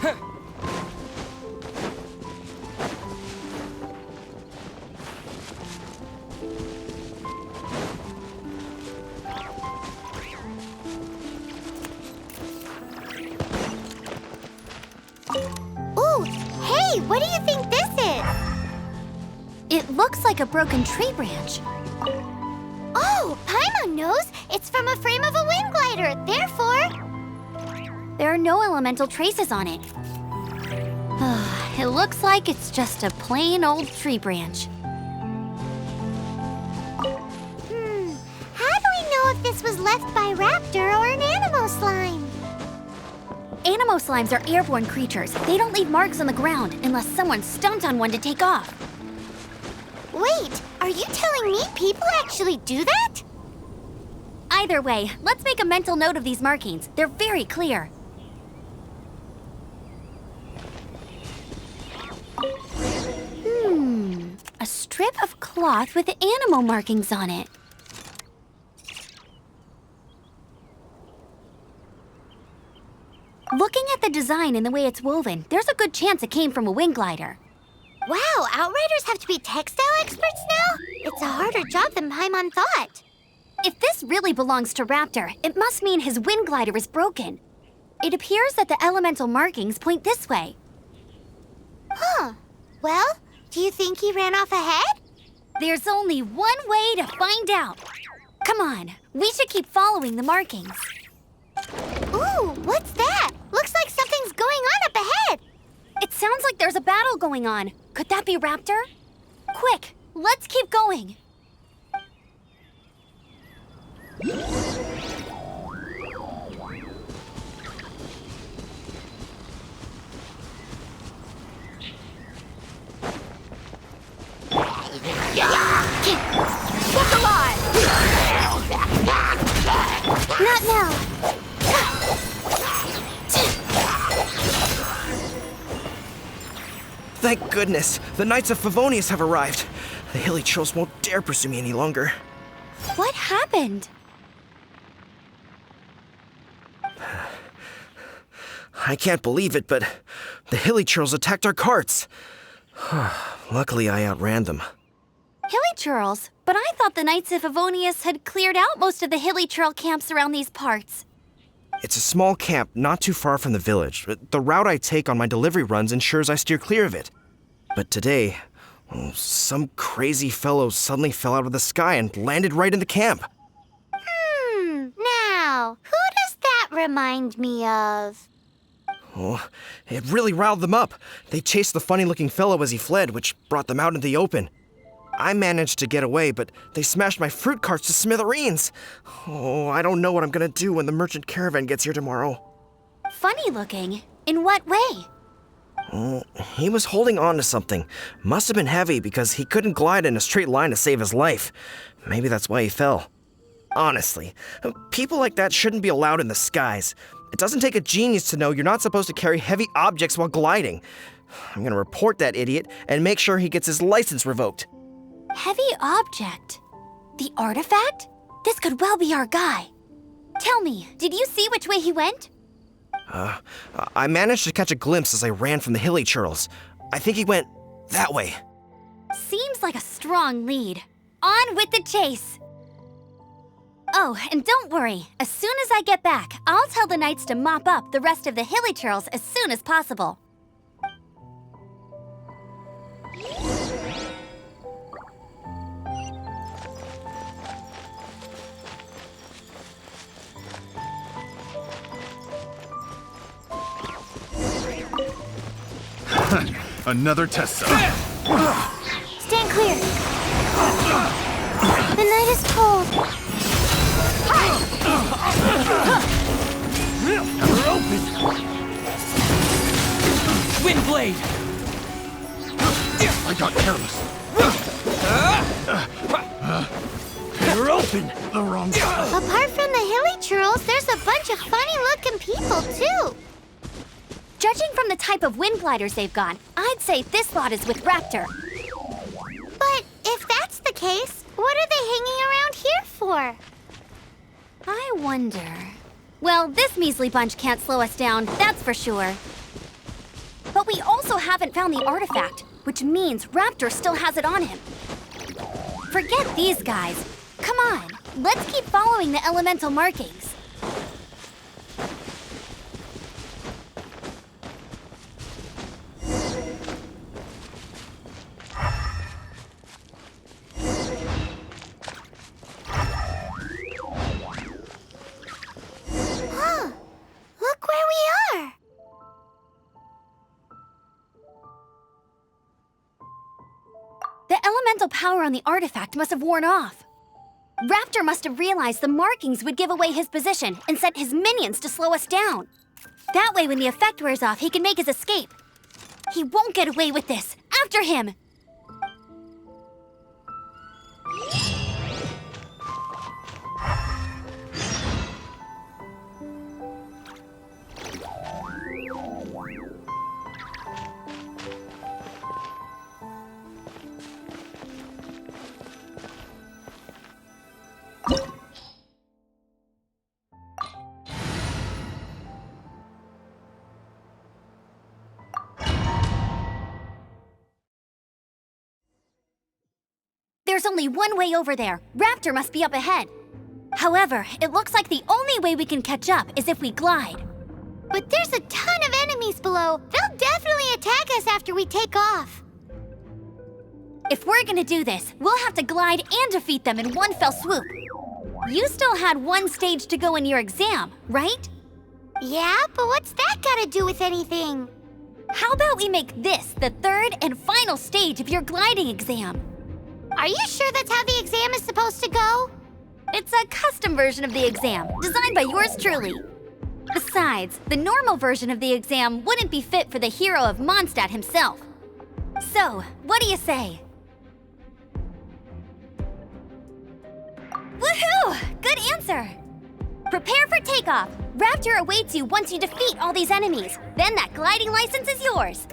Ooh, hey, what do you think this is? It looks like a broken tree branch. Oh, Paimon knows. It's from a frame of a wind glider. Therefore, There are no elemental traces on it. It looks like it's just a plain old tree branch. How do we know if this was left by Raptor or an Animo slime? Animo slimes are airborne creatures. They don't leave marks on the ground unless someone stomped on one to take off. Wait, are you telling me people actually do that? Either way, let's make a mental note of these markings. They're very clear. A strip of cloth with Animo markings on it. Looking at the design and the way it's woven, there's a good chance it came from a wind glider. Wow, Outriders have to be textile experts now? It's a harder job than Paimon thought. If this really belongs to Raptor, it must mean his wind glider is broken. It appears that the elemental markings point this way. Huh. Well, do you think he ran off ahead? There's only one way to find out. Come on, we should keep following the markings. Ooh, what's that? Looks like something's going on up ahead. It sounds like there's a battle going on. Could that be Raptor? Quick, let's keep going. Look alive! Not now. Thank goodness, the Knights of Favonius have arrived. The hilly trolls won't dare pursue me any longer. What happened? I can't believe it, but the hilly trolls attacked our carts. Luckily, I outran them. Hilly churls? But I thought the Knights of Favonius had cleared out most of the hilly churl camps around these parts. It's a small camp not too far from the village. The route I take on my delivery runs ensures I steer clear of it. But today, some crazy fellow suddenly fell out of the sky and landed right in the camp. Now, who does that remind me of? Oh, it really riled them up. They chased the funny-looking fellow as he fled, which brought them out into the open. I managed to get away, but they smashed my fruit carts to smithereens. Oh, I don't know what I'm gonna do when the merchant caravan gets here tomorrow. Funny looking? In what way? Oh, he was holding on to something. Must have been heavy because he couldn't glide in a straight line to save his life. Maybe that's why he fell. Honestly, people like that shouldn't be allowed in the skies. It doesn't take a genius to know you're not supposed to carry heavy objects while gliding. I'm gonna report that idiot and make sure he gets his license revoked. Heavy object? The artifact? This could well be our guy. Tell me, did you see which way he went? I managed to catch a glimpse as I ran from the hilly churls. I think he went that way. Seems like a strong lead. On with the chase! Oh, and don't worry. As soon as I get back, I'll tell the knights to mop up the rest of the hilly churls as soon as possible. Another test cell. Stand clear. The night is cold. We're open! Wind blade! I got careless. We're open! The wrong side. Apart from the hilly churls, there's a bunch of funny-looking people, too. Judging from the type of wind gliders they've got, I'd say this lot is with Raptor. But if that's the case, what are they hanging around here for? I wonder... Well, this measly bunch can't slow us down, that's for sure. But we also haven't found the artifact, which means Raptor still has it on him. Forget these guys. Come on, let's keep following the elemental markings. Huh. Look where we are. The elemental power on the artifact must have worn off. Raptor must have realized the markings would give away his position and sent his minions to slow us down. That way, when the effect wears off, he can make his escape. He won't get away with this. After him! There's only one way over there. Raptor must be up ahead. However, it looks like the only way we can catch up is if we glide. But there's a ton of enemies below. They'll definitely attack us after we take off. If we're gonna do this, we'll have to glide and defeat them in one fell swoop. You still had one stage to go in your exam, right? Yeah, but what's that gotta do with anything? How about we make this the third and final stage of your gliding exam? Are you sure that's how the exam is supposed to go? It's a custom version of the exam, designed by yours truly. Besides, the normal version of the exam wouldn't be fit for the hero of Mondstadt himself. So, what do you say? Woohoo! Good answer! Prepare for takeoff. Raptor awaits you once you defeat all these enemies. Then that gliding license is yours.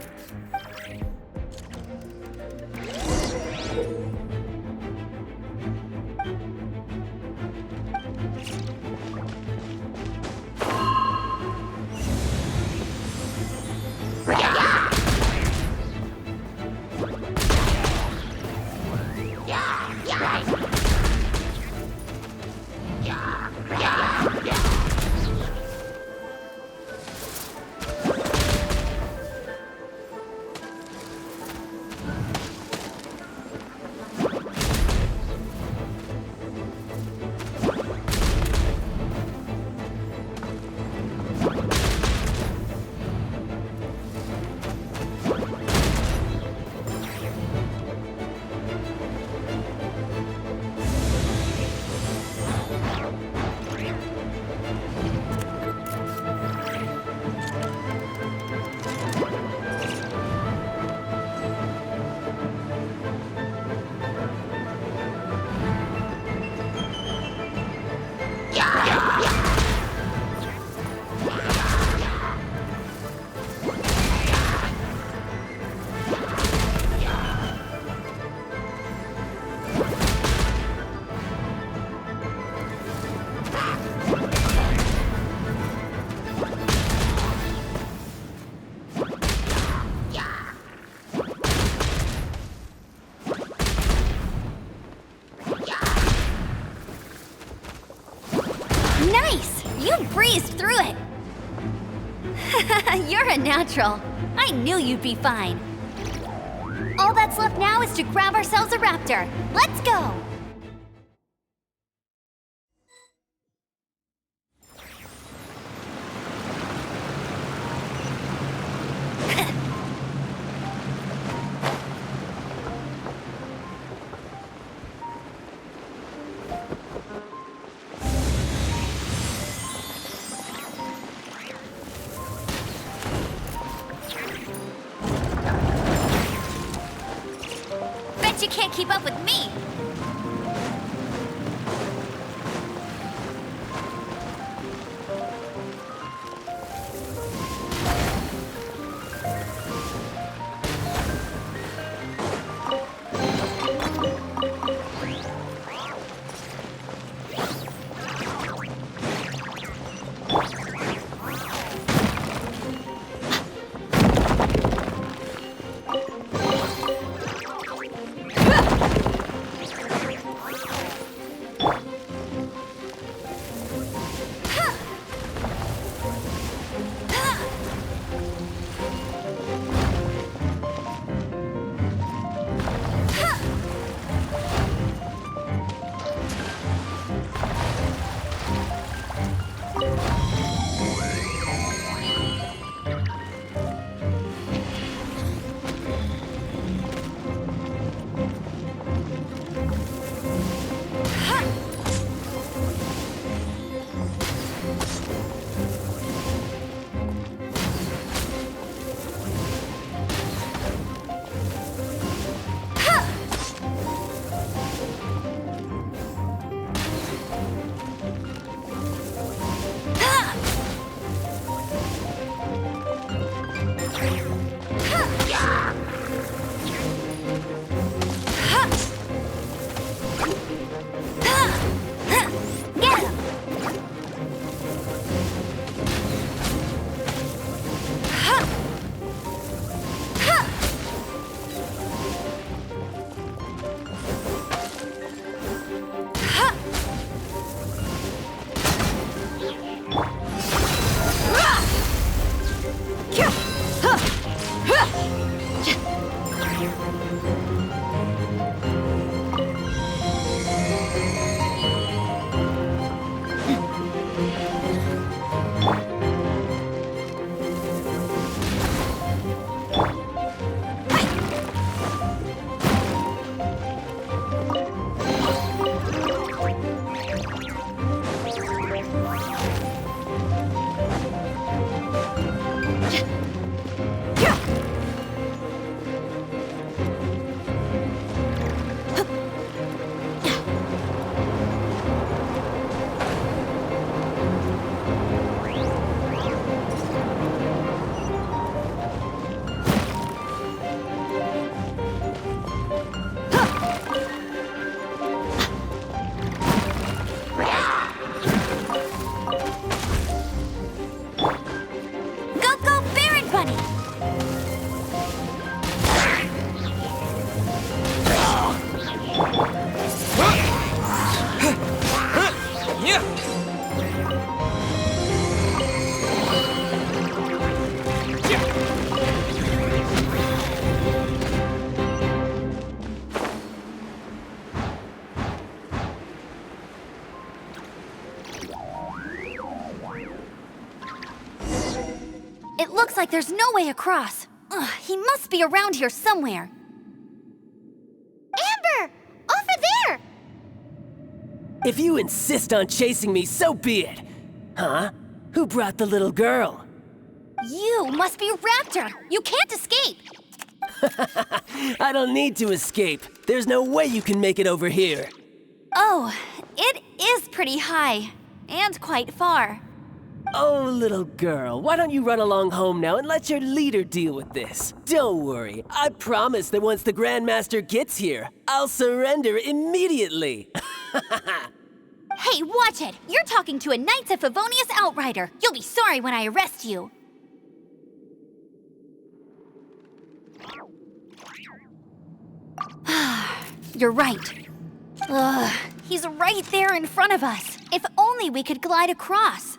Nice! You breezed through it! You're a natural. I knew you'd be fine. All that's left now is to grab ourselves a raptor. Let's go! You can't keep up with me! looks like there's no way across. Ugh, he must be around here somewhere. Amber! Over there! If you insist on chasing me, so be it. Huh? Who brought the little girl? You must be Raptor! You can't escape! I don't need to escape. There's no way you can make it over here. Oh, it is pretty high. And quite far. Oh, little girl, why don't you run along home now and let your leader deal with this? Don't worry, I promise that once the Grandmaster gets here, I'll surrender immediately. Hey, watch it! You're talking to a Knights of Favonius outrider. You'll be sorry when I arrest you. You're right. Ugh, he's right there in front of us. If only we could glide across.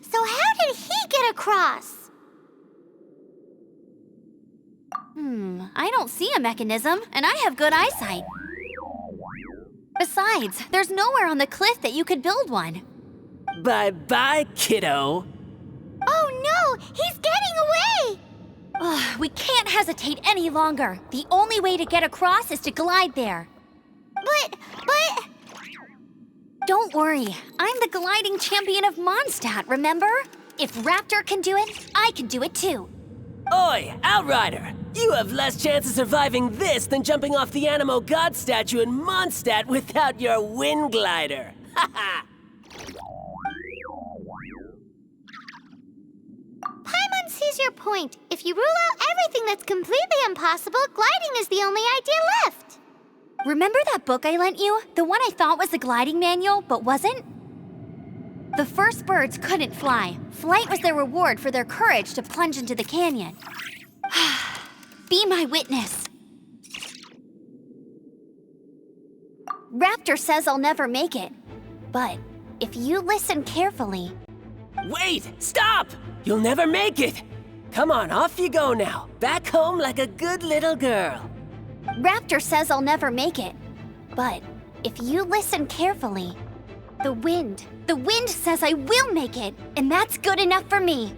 So how did he get across? I don't see a mechanism, and I have good eyesight. Besides, there's nowhere on the cliff that you could build one. Bye-bye, kiddo. Oh no! He's getting away! Ugh, we can't hesitate any longer. The only way to get across is to glide there. But... Don't worry, I'm the gliding champion of Mondstadt, remember? If Raptor can do it, I can do it too. Oi, Outrider! You have less chance of surviving this than jumping off the Animo God statue in Mondstadt without your wind glider. Haha! Paimon sees your point. If you rule out everything that's completely impossible, gliding is the only idea left. Remember that book I lent you? The one I thought was the gliding manual, but wasn't? The first birds couldn't fly. Flight was their reward for their courage to plunge into the canyon. Be my witness. Raptor says I'll never make it. But if you listen carefully... Wait! Stop! You'll never make it! Come on, off you go now. Back home like a good little girl. Raptor says I'll never make it. But if you listen carefully, the wind says I will make it, and that's good enough for me.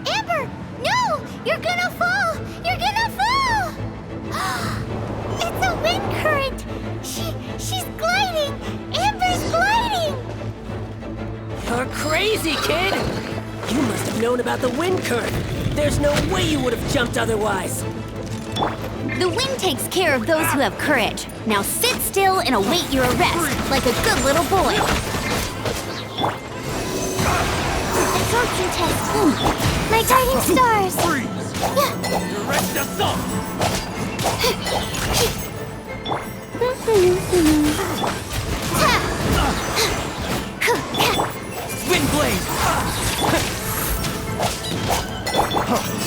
Amber! No! You're gonna fall! You're gonna fall! It's a wind current! She's gliding! Amber's gliding! You're crazy, kid! You must have known about the wind current. There's no way you would have jumped otherwise. The wind takes care of those who have courage. Now sit still and await your arrest, like a good little boy. Absorption test. My guiding stars. Direct assault! Wind blade!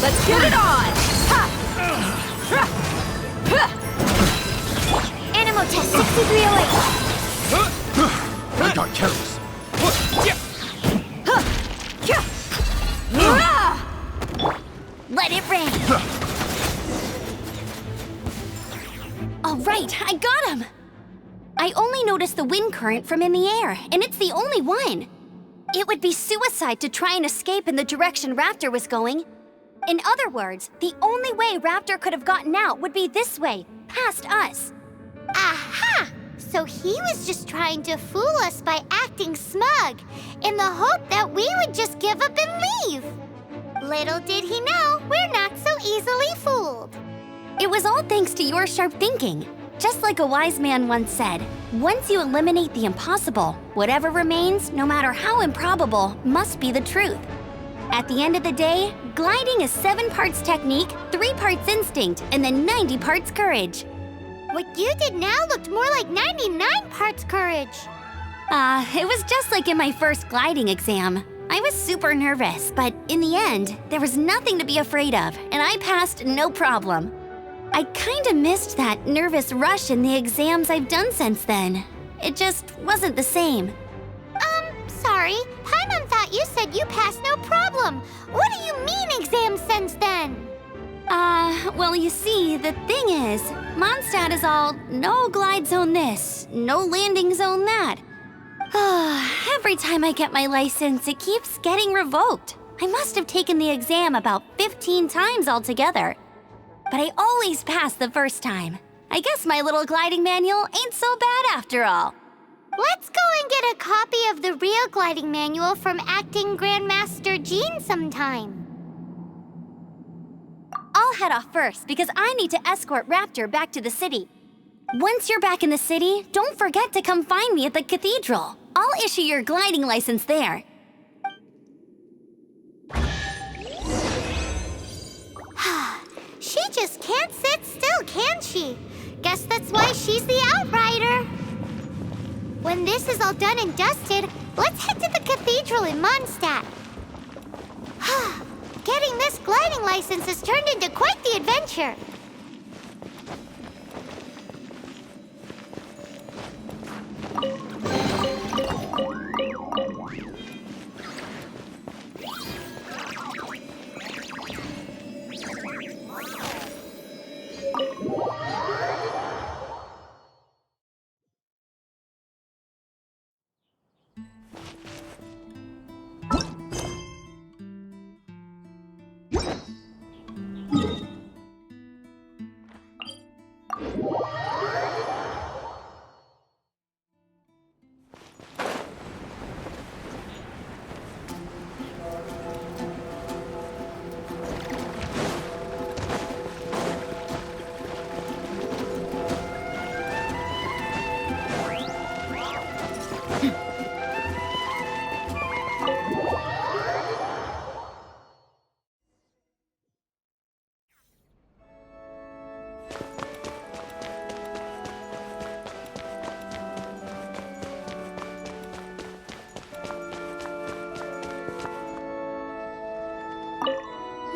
Let's get it on! Animo test 6308. I got careless. Let it rain! All right, I got him! I only noticed the wind current from in the air, and it's the only one. It would be suicide to try and escape in the direction Raptor was going. In other words, the only way Raptor could have gotten out would be this way, past us. Aha! So he was just trying to fool us by acting smug, in the hope that we would just give up and leave. Little did he know, we're not so easily fooled. It was all thanks to your sharp thinking. Just like a wise man once said, once you eliminate the impossible, whatever remains, no matter how improbable, must be the truth. At the end of the day, gliding is 7 parts technique, 3 parts instinct, and then 90 parts courage. What you did now looked more like 99 parts courage. It was just like in my first gliding exam. I was super nervous, but in the end, there was nothing to be afraid of, and I passed no problem. I kinda missed that nervous rush in the exams I've done since then. It just wasn't the same. Sorry. Paimon thought you said you passed no problem. What do you mean exams since then? Well, you see, the thing is, Mondstadt is all no glide zone this, no landing zone that. Every time I get my license, it keeps getting revoked. I must have taken the exam about 15 times altogether. But I always pass the first time. I guess my little gliding manual ain't so bad after all. Let's go and get a copy of the real gliding manual from Acting Grandmaster Jean sometime. I'll head off first because I need to escort Raptor back to the city. Once you're back in the city, don't forget to come find me at the cathedral. I'll issue your gliding license there. She just can't sit still, can she? Guess that's why she's the Outrider. When this is all done and dusted, let's head to the cathedral in Mondstadt. Getting this gliding license has turned into quite the adventure.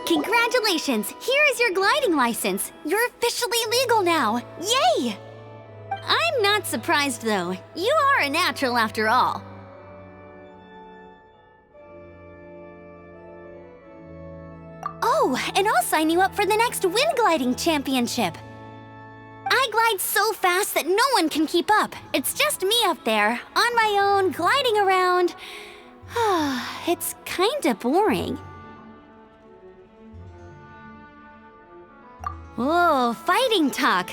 Congratulations! Here is your gliding license. You're officially legal now. Yay! I'm not surprised, though. You are a natural after all. Oh, and I'll sign you up for the next wind gliding championship. I glide so fast that no one can keep up. It's just me up there, on my own, gliding around. It's kinda boring. Oh, fighting talk.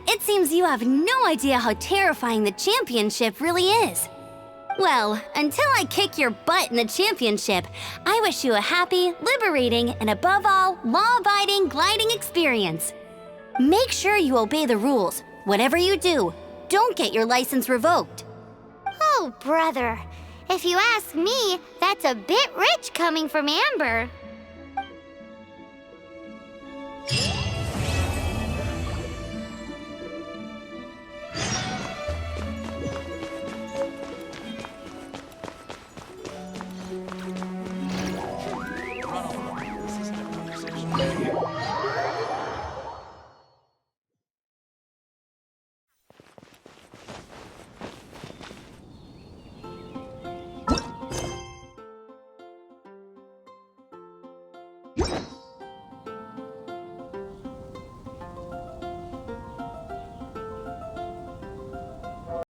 It seems you have no idea how terrifying the championship really is. Well, until I kick your butt in the championship, I wish you a happy, liberating, and above all, law-abiding gliding experience. Make sure you obey the rules. Whatever you do, don't get your license revoked. Oh, brother. If you ask me, that's a bit rich coming from Amber.